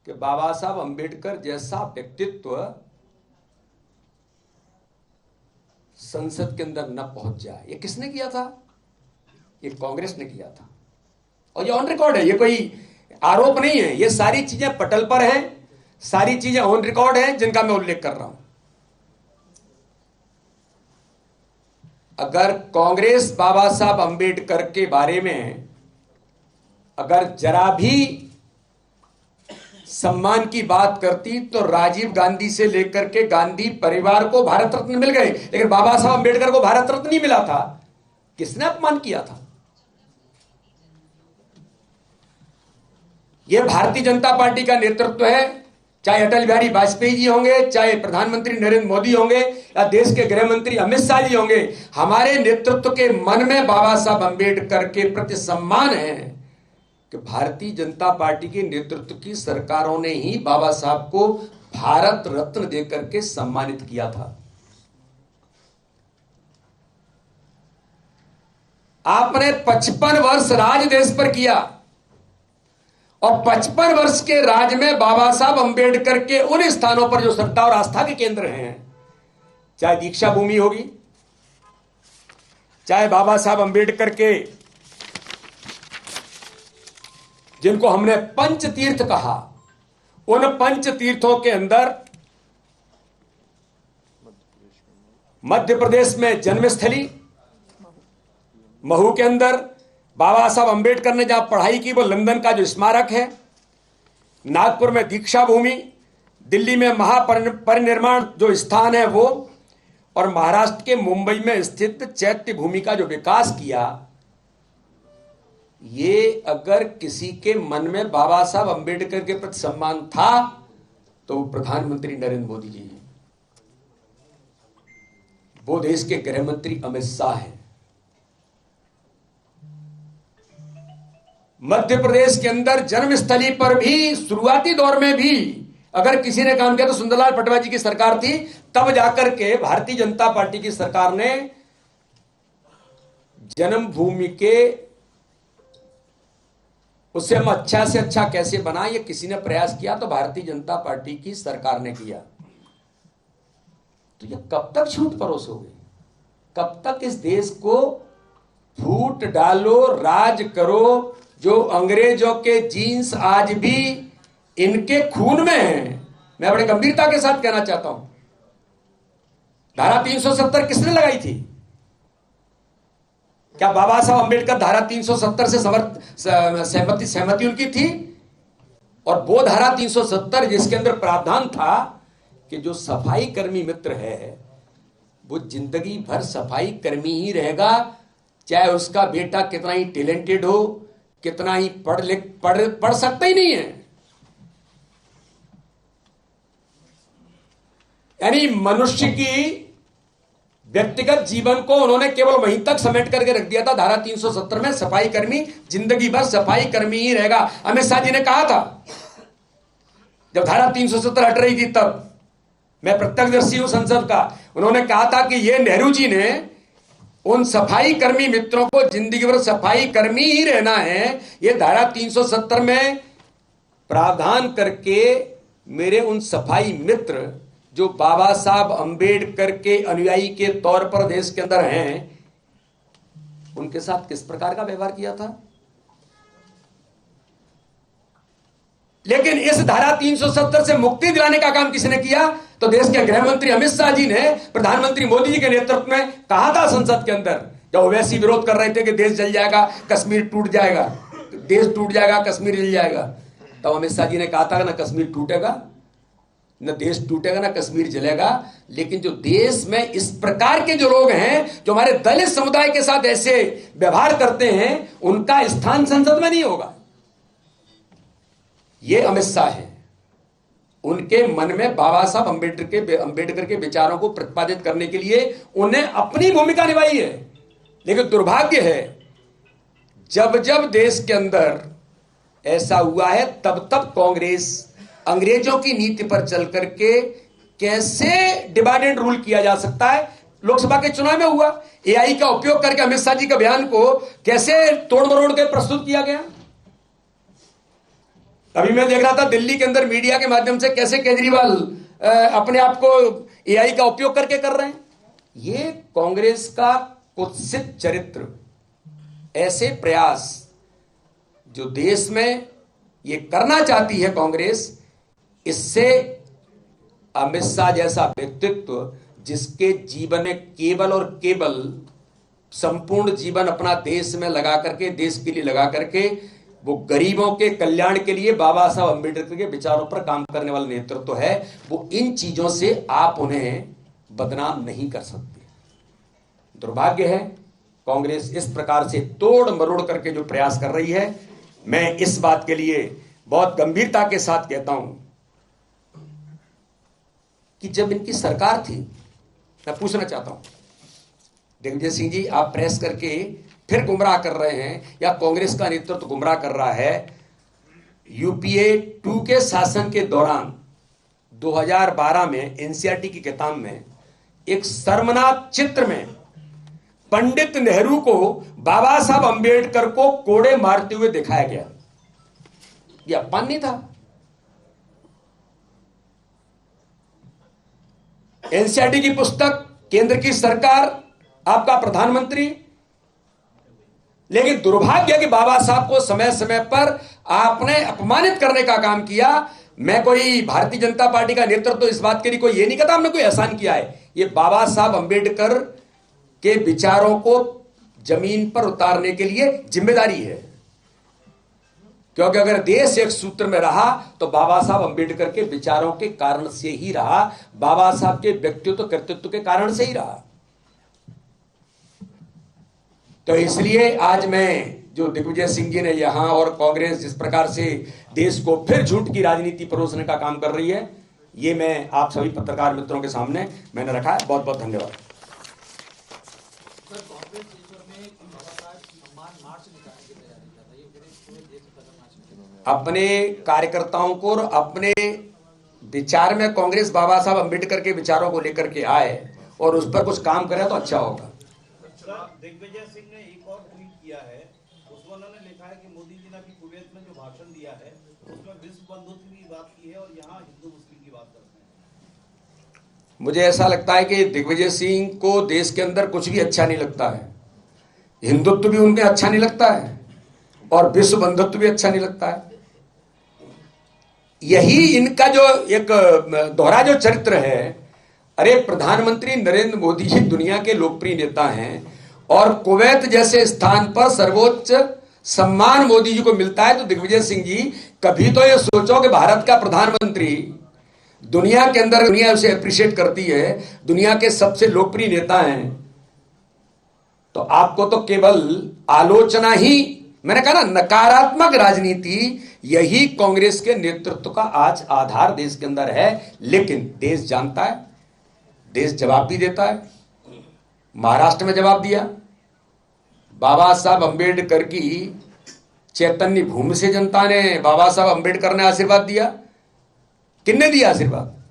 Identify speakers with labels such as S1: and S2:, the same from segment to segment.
S1: कि बाबा साहब अंबेडकर जैसा व्यक्तित्व संसद के अंदर न पहुंच जाए। ये किसने किया था? ये कांग्रेस ने किया था, और ये ऑन रिकॉर्ड है, ये कोई आरोप नहीं है, ये सारी चीजें पटल पर हैं, सारी चीजें ऑन रिकॉर्ड हैं जिनका मैं उल्लेख कर रहा हूं। अगर कांग्रेस बाबा साहब अंबेडकर के बारे में अगर जरा भी सम्मान की बात करती तो राजीव गांधी से लेकर के गांधी परिवार को भारत रत्न मिल गए, लेकिन बाबा साहब अंबेडकर को भारत रत्न नहीं मिला था। किसने अपमान किया था? यह भारतीय जनता पार्टी का नेतृत्व है, चाहे अटल बिहारी वाजपेयी जी होंगे, चाहे प्रधानमंत्री नरेंद्र मोदी होंगे, या देश के गृह मंत्री अमित शाह जी होंगे। हमारे नेतृत्व के मन में बाबा साहब अंबेडकर के प्रति सम्मान है कि भारतीय जनता पार्टी के नेतृत्व की सरकारों ने ही बाबा साहब को भारत रत्न देकर के सम्मानित किया था। आपने 55 वर्ष राज देश पर किया, और 55 वर्ष के राज में बाबा साहब अंबेडकर के उन स्थानों पर जो श्रद्धा और आस्था के केंद्र हैं, चाहे दीक्षा भूमि होगी, चाहे बाबा साहब अंबेडकर के जिनको हमने पंच तीर्थ कहा, उन पंच तीर्थों के अंदर मध्य प्रदेश में जन्मस्थली, महू के अंदर बाबा साहब अंबेडकर ने जहां पढ़ाई की वो लंदन का जो स्मारक है, नागपुर में दीक्षा भूमि, दिल्ली में महापरिनिर्वाण जो स्थान है वो, और महाराष्ट्र के मुंबई में स्थित चैत्य भूमि का जो विकास किया। ये अगर किसी के मन में बाबा साहब अंबेडकर के प्रति सम्मान था तो वो प्रधानमंत्री नरेंद्र मोदी जी हैं, वो देश के गृह मंत्री अमित शाह हैं। मध्य प्रदेश के अंदर जन्मस्थली पर भी शुरुआती दौर में भी अगर किसी ने काम किया तो सुंदरलाल पटवा जी की सरकार थी, तब जाकर के भारतीय जनता पार्टी की सरकार ने जन्मभूमि के उससे हम अच्छा से अच्छा कैसे बनाए, ये किसी ने प्रयास किया तो भारतीय जनता पार्टी की सरकार ने किया। तो ये कब तक झूठ परोसोगे? कब तक इस देश को फूट डालो, राज करो? जो अंग्रेजों के जीन्स आज भी इनके खून में हैं। मैं बड़ी गंभीरता के साथ कहना चाहता हूं, धारा 370 किसने लगाई थी? क्या बाबा साहब अंबेडकर धारा 370 से सहमति उनकी थी? और वो धारा 370 जिसके अंदर प्रावधान था कि जो सफाई कर्मी मित्र है वो जिंदगी भर सफाई कर्मी ही रहेगा, चाहे उसका बेटा कितना ही टैलेंटेड हो, कितना ही पढ़ सकता ही नहीं है। यानी मनुष्य की व्यक्तिगत जीवन को उन्होंने केवल वहीं तक समेट करके रख दिया था धारा 370 में, सफाई कर्मी जिंदगी भर सफाई कर्मी ही रहेगा। अमित शाह जी ने कहा था जब धारा 370 हट रही थी, तब मैं प्रत्यक्षदर्शी हूं संसद का, उन्होंने कहा था कि ये नेहरू जी ने उन सफाई कर्मी मित्रों को जिंदगी भर सफाई कर्मी ही रहना है, ये धारा 370 में प्रावधान करके मेरे उन सफाई मित्र जो बाबा साहब अंबेडकर के अनुयायी के तौर पर देश के अंदर हैं, उनके साथ किस प्रकार का व्यवहार किया था। लेकिन इस धारा 370 से मुक्ति दिलाने का काम किसने किया? तो देश के गृह मंत्री अमित शाह जी ने प्रधानमंत्री मोदी जी के नेतृत्व में कहा था संसद के अंदर, जब ओवैसी विरोध कर रहे थे कि देश जल जाएगा, कश्मीर टूट जाएगा, देश टूट जाएगा, कश्मीर जल जाएगा, तब तो अमित शाह जी ने कहा था ना कश्मीर टूटेगा, न देश टूटेगा, ना कश्मीर जलेगा। लेकिन जो देश में इस प्रकार के जो लोग हैं, जो हमारे दलित समुदाय के साथ ऐसे व्यवहार करते हैं, उनका स्थान संसद में नहीं होगा। ये अमित शाह है, उनके मन में बाबा साहब अंबेडकर के विचारों को प्रतिपादित करने के लिए उन्हें अपनी भूमिका निभाई है। लेकिन दुर्भाग्य है, जब जब देश के अंदर ऐसा हुआ है, तब तब कांग्रेस अंग्रेजों की नीति पर चल करके कैसे डिवाइड एंड रूल किया जा सकता है, लोकसभा के चुनाव में हुआ। एआई का उपयोग करके अमित शाह जी के बयान को कैसे तोड़ मरोड़ के प्रस्तुत किया गया। अभी मैं देख रहा था दिल्ली के अंदर मीडिया के माध्यम से कैसे केजरीवाल अपने आप को एआई का उपयोग करके कर रहे हैं। ये कांग्रेस का कुत्सित चरित्र, ऐसे प्रयास जो देश में ये करना चाहती है कांग्रेस, इससे अमित शाह जैसा व्यक्तित्व जिसके जीवन में केवल और केवल संपूर्ण जीवन अपना देश में लगा करके, देश के लिए लगा करके, वो गरीबों के कल्याण के लिए बाबा साहब अंबेडकर के विचारों पर काम करने वाला नेतृत्व है, वो इन चीजों से आप उन्हें बदनाम नहीं कर सकते। दुर्भाग्य है कांग्रेस इस प्रकार से तोड़ मरोड़ करके जो प्रयास कर रही है। मैं इस बात के लिए बहुत गंभीरता के साथ कहता हूं कि जब इनकी सरकार थी, मैं पूछना चाहता हूं दिग्विजय सिंह जी, आप प्रेस करके फिर गुमराह कर रहे हैं या कांग्रेस का नेतृत्व गुमराह कर रहा है। यूपीए 2 के शासन के दौरान 2012 में एनसीईआरटी की किताब में एक शर्मनाक चित्र में पंडित नेहरू को बाबा साहब अंबेडकर को कोड़े मारते हुए दिखाया गया। यह अपमान नहीं था। एनसीईआरटी की पुस्तक, केंद्र की सरकार, आपका प्रधानमंत्री, लेकिन दुर्भाग्य कि बाबा साहब को समय समय पर आपने अपमानित करने का काम किया। मैं कोई भारतीय जनता पार्टी का नेतृत्व तो इस बात के लिए कोई ये नहीं कहता हमने कोई एहसान किया है। ये बाबा साहब अंबेडकर के विचारों को जमीन पर उतारने के लिए जिम्मेदारी है, क्योंकि अगर देश एक सूत्र में रहा तो बाबा साहब अंबेडकर के विचारों के कारण से ही रहा, बाबा साहब के व्यक्तित्व कृतित्व के कारण से ही रहा। तो इसलिए आज मैं जो दिग्विजय सिंह जी ने यहां और कांग्रेस जिस प्रकार से देश को फिर झूठ की राजनीति परोसने का काम कर रही है, ये मैं आप सभी पत्रकार मित्रों के सामने मैंने रखा है। बहुत बहुत धन्यवाद। अपने कार्यकर्ताओं को और अपने विचार में कांग्रेस बाबा साहब अंबेडकर के विचारों को लेकर के आए और उस पर कुछ काम करे तो अच्छा होगा।
S2: दिग्विजय सिंह ने एक और ट्वीट किया है, उसमें उन्होंने लिखा है कि मोदी जी ने अभी कुवैत में जो भाषण दिया है उसमें विश्व बंधुत्व की बात की है और यहाँ हिंदू मुस्लिम की बात करते हैं।
S1: मुझे ऐसा लगता है कि दिग्विजय सिंह को देश के अंदर कुछ भी अच्छा नहीं लगता है, हिंदुत्व भी उनके अच्छा नहीं लगता है और विश्व बंधुत्व भी अच्छा नहीं लगता है। यही इनका जो एक दोहरा जो चरित्र है। अरे प्रधानमंत्री नरेंद्र मोदी जी दुनिया के लोकप्रिय नेता हैं और कुवैत जैसे स्थान पर सर्वोच्च सम्मान मोदी जी को मिलता है, तो दिग्विजय सिंह जी कभी तो ये सोचो कि भारत का प्रधानमंत्री दुनिया के अंदर, दुनिया उसे अप्रिशिएट करती है, दुनिया के सबसे लोकप्रिय नेता हैं, तो आपको तो केवल आलोचना ही, मैंने कहा ना, नकारात्मक राजनीति यही कांग्रेस के नेतृत्व का आज आधार देश के अंदर है। लेकिन देश जानता है, देश जवाब भी देता है। महाराष्ट्र में जवाब दिया, बाबा साहब अंबेडकर की चैतन्य भूमि से जनता ने, बाबा साहब अंबेडकर ने आशीर्वाद दिया। किसने दिया आशीर्वाद?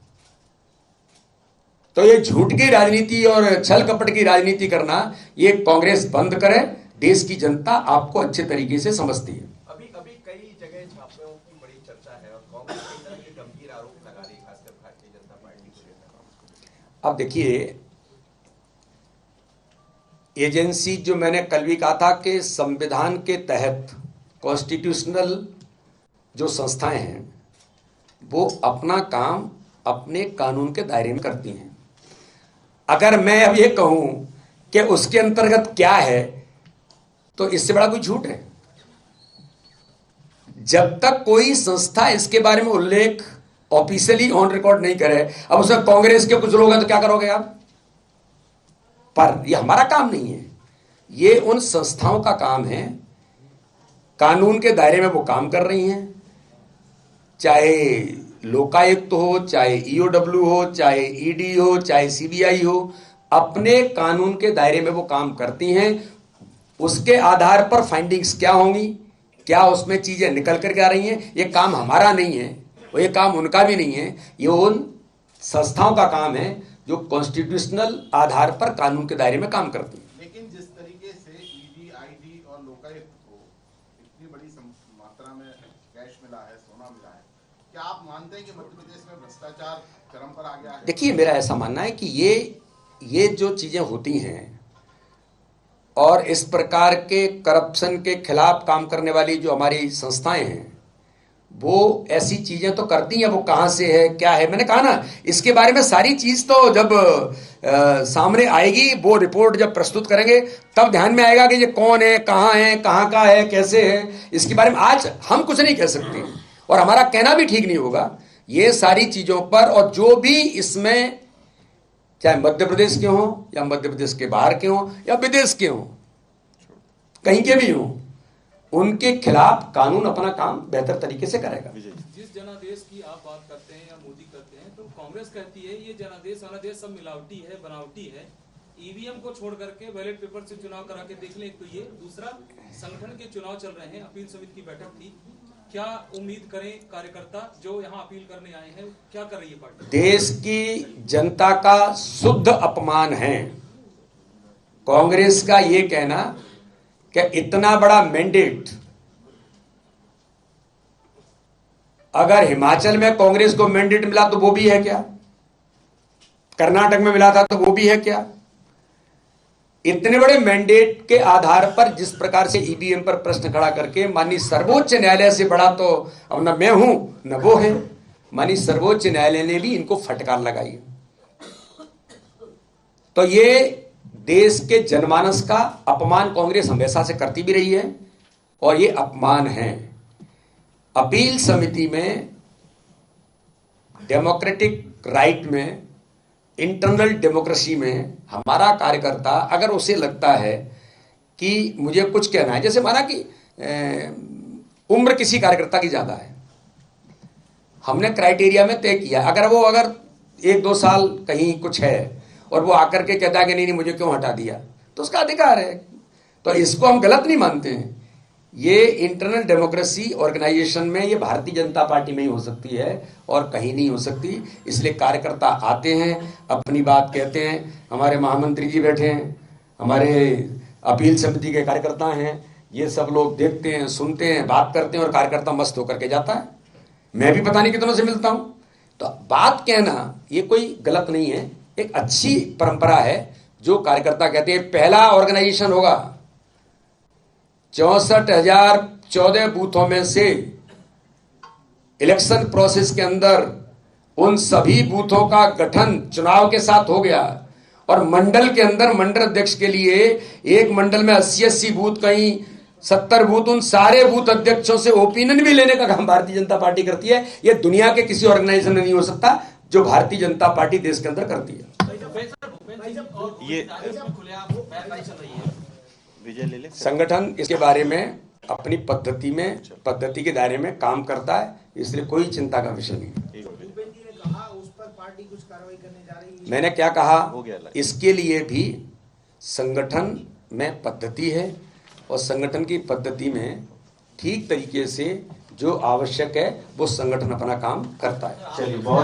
S1: तो ये झूठ की राजनीति और छल कपट की राजनीति करना ये कांग्रेस बंद करे। देश की जनता आपको अच्छे तरीके से समझती है।
S3: अभी कई जगह छापों की बड़ी चर्चा है और कांग्रेस कई तरह के गंभीर आरोप लगा रही है, खासकर भारतीय जनता पार्टी को लेकर।
S1: अब देखिए, एजेंसी जो मैंने कल भी कहा था कि संविधान के तहत कॉन्स्टिट्यूशनल जो संस्थाएं हैं वो अपना काम अपने कानून के दायरे में करती हैं। अगर मैं अब ये कहूं कि उसके अंतर्गत क्या है, तो इससे बड़ा कोई झूठ है। जब तक कोई संस्था इसके बारे में उल्लेख ऑफिशियली ऑन रिकॉर्ड नहीं करे, अब उसमें कांग्रेस के कुछ लोग हैं तो क्या करोगे आप? पर यह हमारा काम नहीं है, ये उन संस्थाओं का काम है। कानून के दायरे में वो काम कर रही हैं, चाहे लोकायुक्त हो, चाहे ईओडब्ल्यू हो, चाहे ईडी हो, चाहे सीबीआई हो, अपने कानून के दायरे में वो काम करती हैं। उसके आधार पर फाइंडिंग्स क्या होंगी, क्या उसमें चीजें निकल करके आ रही हैं, ये काम हमारा नहीं है, वो ये काम उनका भी नहीं है, ये उन संस्थाओं का काम है जो कॉन्स्टिट्यूशनल आधार पर कानून के दायरे में काम करती है।
S4: लेकिन जिस तरीके से ईडी, आईडी और लोकायुक्त को इतनी बड़ी मात्रा में कैश मिला है, सोना मिला है। क्या आप मानते हैं कि मध्य प्रदेश में भ्रष्टाचार चरम पर आ गया है?
S1: देखिए, मेरा ऐसा मानना है कि ये जो चीजें होती हैं और इस प्रकार के करप्शन के खिलाफ काम करने वाली जो हमारी संस्थाएं हैं, वो ऐसी चीजें तो करती हैं। वो कहां से है, क्या है, मैंने कहा ना, इसके बारे में सारी चीज तो जब सामने आएगी, वो रिपोर्ट जब प्रस्तुत करेंगे तब ध्यान में आएगा कि ये कौन है, कहां का है, कैसे है। इसके बारे में आज हम कुछ नहीं कह सकते और हमारा कहना भी ठीक नहीं होगा। ये सारी चीजों पर, और जो भी इसमें, चाहे मध्य प्रदेश के हों या मध्य प्रदेश के बाहर के हों या विदेश के हों, कहीं के भी हों, उनके खिलाफ कानून अपना काम बेहतर तरीके से करेगा।
S5: जिस जनादेश की आप बात करते हैं या मोदी करते हैं, तो कांग्रेस कहती है ये जनादेश अनादेश सब मिलावटी है, बनावटी है। ईवीएम को छोड़ करके बैलेट पेपर से चुनाव करा के देख लें। तो ये दूसरा, संगठन के चुनाव चल रहे हैं, अपील समिति की बैठक थी, क्या उम्मीद करें कार्यकर्ता जो यहाँ अपील करने आए हैं, क्या कर रही है पार्टी?
S1: देश की जनता का शुद्ध अपमान है कांग्रेस का ये कहना कि इतना बड़ा मैंडेट, अगर हिमाचल में कांग्रेस को मैंडेट मिला तो वो भी है क्या, कर्नाटक में मिला था तो वो भी है क्या। इतने बड़े मैंडेट के आधार पर जिस प्रकार से ईवीएम पर प्रश्न खड़ा करके माननीय सर्वोच्च न्यायालय से बड़ा तो अब न मैं हूं न वो है, माननीय सर्वोच्च न्यायालय ने भी इनको फटकार लगाई। तो ये देश के जनमानस का अपमान कांग्रेस हमेशा से करती भी रही है और ये अपमान है। अपील समिति में डेमोक्रेटिक राइट में, इंटरनल डेमोक्रेसी में हमारा कार्यकर्ता अगर उसे लगता है कि मुझे कुछ कहना है, जैसे माना कि उम्र किसी कार्यकर्ता की ज्यादा है, हमने क्राइटेरिया में तय किया, अगर 1-2 साल कहीं कुछ है और वो आकर के कहता है कि नहीं मुझे क्यों हटा दिया, तो उसका अधिकार है। तो इसको हम गलत नहीं मानते हैं। ये इंटरनल डेमोक्रेसी ऑर्गेनाइजेशन में, ये भारतीय जनता पार्टी में ही हो सकती है और कहीं नहीं हो सकती। इसलिए कार्यकर्ता आते हैं, अपनी बात कहते हैं। हमारे महामंत्री जी बैठे हैं, हमारे अपील समिति के कार्यकर्ता हैं, ये सब लोग देखते हैं, सुनते हैं, बात करते हैं और कार्यकर्ता मस्त होकर के जाता है। मैं भी पता नहीं कितनों से मिलता हूं। तो बात कहना ये कोई गलत नहीं है, एक अच्छी परंपरा है जो कार्यकर्ता कहते हैं। पहला ऑर्गेनाइजेशन होगा, 64,014 बूथों में से इलेक्शन प्रोसेस के अंदर उन सभी बूथों का गठन चुनाव के साथ हो गया और मंडल के अंदर मंडल अध्यक्ष के लिए एक मंडल में 80-80 बूथ, कहीं 70 बूथ, उन सारे बूथ अध्यक्षों से ओपिनियन भी लेने का काम भारतीय जनता पार्टी करती है। यह दुनिया के किसी ऑर्गेनाइजेशन में नहीं हो सकता जो भारतीय जनता पार्टी देश के अंदर करती है।
S3: ये विजय ले ले।
S1: संगठन इसके बारे में अपनी पद्धति के दायरे में काम करता है, इसलिए कोई चिंता का विषय नहीं है। मैंने क्या कहा, इसके लिए भी संगठन में पद्धति है और संगठन की पद्धति में ठीक तरीके से जो आवश्यक है वो संगठन अपना काम करता है। चलिए, बहुत